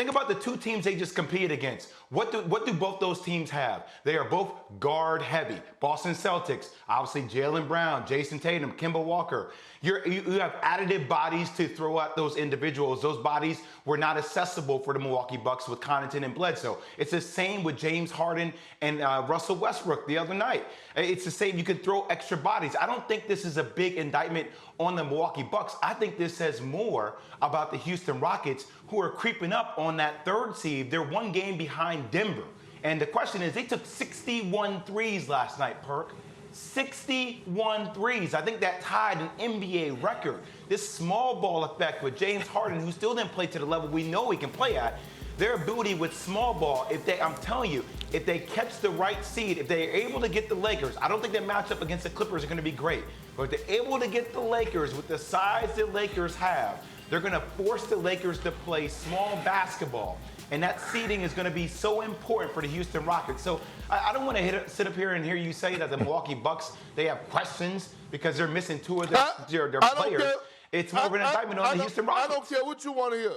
Think about the two teams they just competed against. What do both those teams have? They are both guard heavy. Boston Celtics, obviously Jaylen Brown, Jason Tatum, Kemba Walker. You have additive bodies to throw at those individuals. Those bodies were not accessible for the Milwaukee Bucks with Connaughton and Bledsoe. It's the same with James Harden and Russell Westbrook the other night. It's the same. You can throw extra bodies. I don't think this is a big indictment on the Milwaukee Bucks. I think this says more about the Houston Rockets, who are creeping up on that third seed. They're one game behind Denver. And the question is, they took 61 threes last night, Perk. 61 threes. I think that tied an NBA record. This small ball effect with James Harden, who still didn't play to the level we know he can play at, their ability with small ball, I'm telling you, if they catch the right seed, if they're able to get the Lakers, I don't think that matchup against the Clippers are going to be great. But if they're able to get the Lakers with the size that Lakers have, they're going to force the Lakers to play small basketball. And that seeding is going to be so important for the Houston Rockets. So I don't want to sit up here and hear you say that the Milwaukee Bucks, they have questions because they're missing two of their players. It's more of an indictment on the Houston Rockets. I don't care what you want to hear.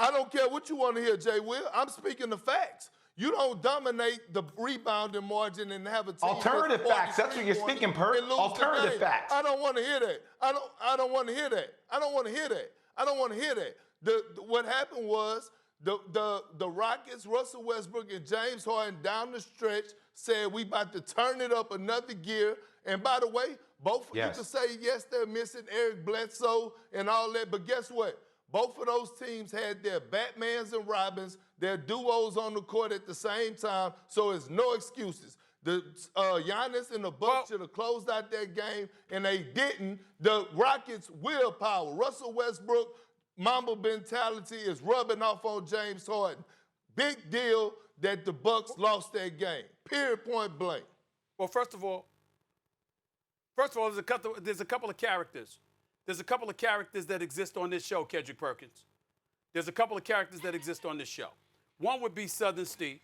I don't care what you want to hear, Jay Will. I'm speaking the facts. You don't dominate the rebounding margin and have a team. Alternative facts. That's what you're speaking, Perk. Alternative facts. I don't want to hear that. I don't want to hear that. I don't want to hear that. I don't want to hear that. What happened was the Rockets, Russell Westbrook and James Harden down the stretch said we about to turn it up another gear. And by the way, both you can say yes, they're missing Eric Bledsoe and all that, but guess what? Both of those teams had their Batmans and Robins, their duos on the court at the same time, so it's no excuses. The Giannis and the Bucks should have closed out that game, and they didn't. The Rockets' willpower, Russell Westbrook, Mamba mentality is rubbing off on James Harden. Big deal that the Bucks lost that game. Period, point blank. Well, first of all, there's a couple of characters. There's a couple of characters that exist on this show, Kendrick Perkins. There's a couple of characters that exist on this show. One would be Southern Steve.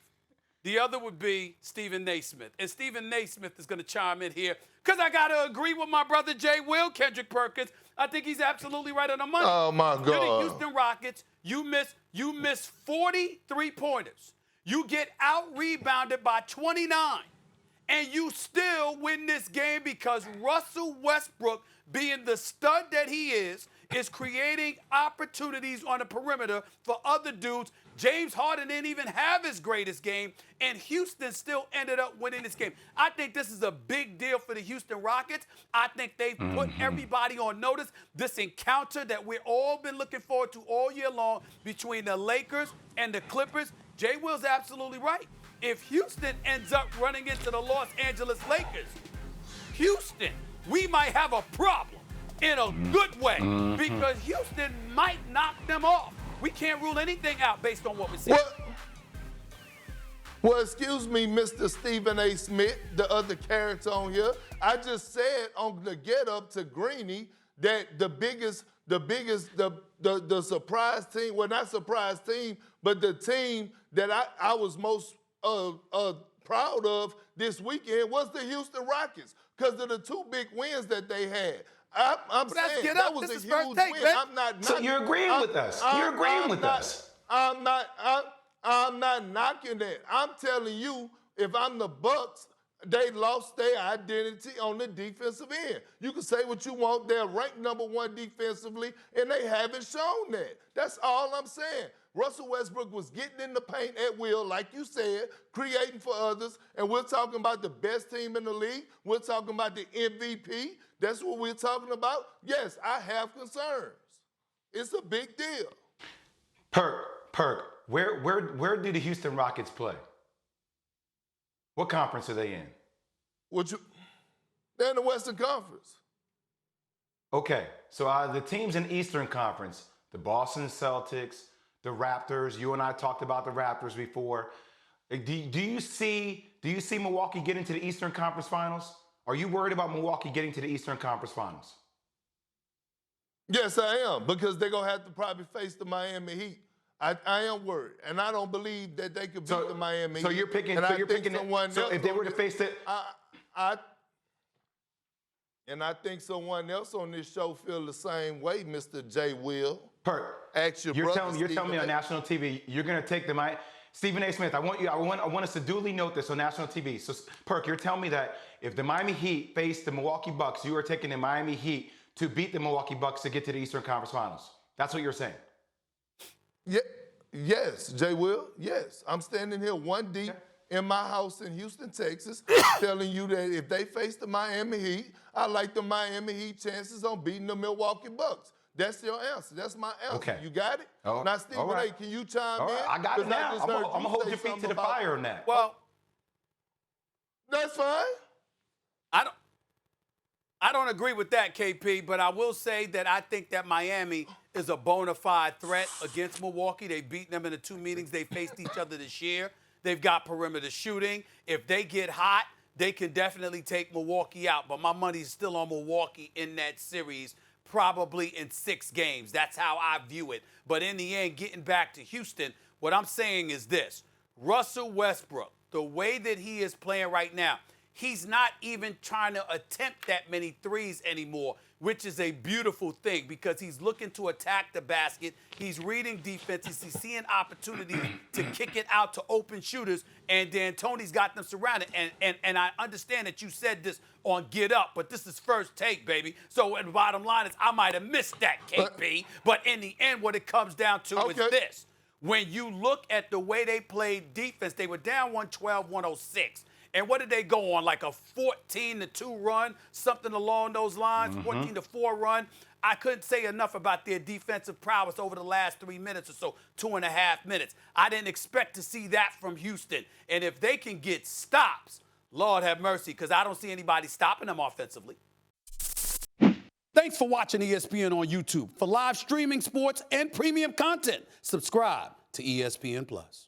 The other would be Stephen Naismith. And Stephen Naismith is going to chime in here because I got to agree with my brother Jay Will, Kendrick Perkins. I think he's absolutely right on the money. Oh, my God. You're the Houston Rockets. You miss 43 pointers. You get out-rebounded by 29. And you still win this game because Russell Westbrook, being the stud that he is creating opportunities on the perimeter for other dudes. James Harden didn't even have his greatest game, and Houston still ended up winning this game. I think this is a big deal for the Houston Rockets. I think they've put everybody on notice. This encounter that we've all been looking forward to all year long between the Lakers and the Clippers, Jay Will's absolutely right. If Houston ends up running into the Los Angeles Lakers, Houston, we might have a problem in a good way because Houston might knock them off. We can't rule anything out based on what we see. Well, excuse me, Mr. Stephen A. Smith, the other character on here. I just said on the Get Up to Greeny that the surprise team, well, not surprise team, but the team that I was most proud of this weekend was the Houston Rockets because of the two big wins that they had. I'm saying that was a huge win. I'm not. So you're agreeing with us. You're agreeing with us. I'm not knocking that. I'm telling you, if I'm the Bucks, they lost their identity on the defensive end. You can say what you want. They're ranked #1 defensively, and they haven't shown that. That's all I'm saying. Russell Westbrook was getting in the paint at will, like you said, creating for others, and we're talking about the best team in the league. We're talking about the MVP. That's what we're talking about. Yes, I have concerns. It's a big deal. Perk, where do the Houston Rockets play? What conference are they in? They're in the Western Conference. Okay, so the teams in the Eastern Conference, the Boston Celtics, the Raptors. You and I talked about the Raptors before. Do you see Milwaukee getting to the Eastern Conference Finals? Are you worried about Milwaukee getting to the Eastern Conference Finals? Yes, I am, because they're going to have to probably face the Miami Heat. I am worried, and I don't believe that they could beat the Miami Heat. So you're picking. And So if they were to face it, and I think someone else on this show feel the same way, Mr. J. Will. Perk, Ask your you're brother, telling me Stephen on A. national TV you're going to take the Stephen A. Smith. I want us to duly note this on national TV. So, Perk, you're telling me that if the Miami Heat face the Milwaukee Bucks, you are taking the Miami Heat to beat the Milwaukee Bucks to get to the Eastern Conference Finals. That's what you're saying. Yeah, yes, Jay Will. Yes, I'm standing here one deep in my house in Houston, Texas, telling you that if they face the Miami Heat, I like the Miami Heat chances on beating the Milwaukee Bucks. That's your answer. That's my answer. Okay. You got it? Oh, Now, Stephen all right. A., can you chime All in? right, I got it 'Cause now. just I'm heard going to you hold say your feet to something the about- fire on that. Well, That's fine. I don't agree with that, KP, but I will say that I think that Miami is a bona fide threat against Milwaukee. They've beaten them in the 2 meetings they faced each other this year. They've got perimeter shooting. If they get hot, they can definitely take Milwaukee out. But my money's still on Milwaukee in that series, probably in 6 games. That's how I view it. But in the end, getting back to Houston, what I'm saying is this. Russell Westbrook, the way that he is playing right now, he's not even trying to attempt that many threes anymore, which is a beautiful thing because he's looking to attack the basket. He's reading defenses. He's seeing opportunities to kick it out to open shooters, and then Tony's got them surrounded. And I understand that you said this on Get Up, but this is First Take, baby. So the bottom line is I might have missed that, KP, but in the end, what it comes down to is this. When you look at the way they played defense, they were down 112-106. And what did they go on, like a 14-2 run, something along those lines, 14-4 run? I couldn't say enough about their defensive prowess over the last 3 minutes or so, 2.5 minutes. I didn't expect to see that from Houston. And if they can get stops, Lord have mercy, because I don't see anybody stopping them offensively. Thanks for watching ESPN on YouTube. For live streaming sports and premium content, subscribe to ESPN+.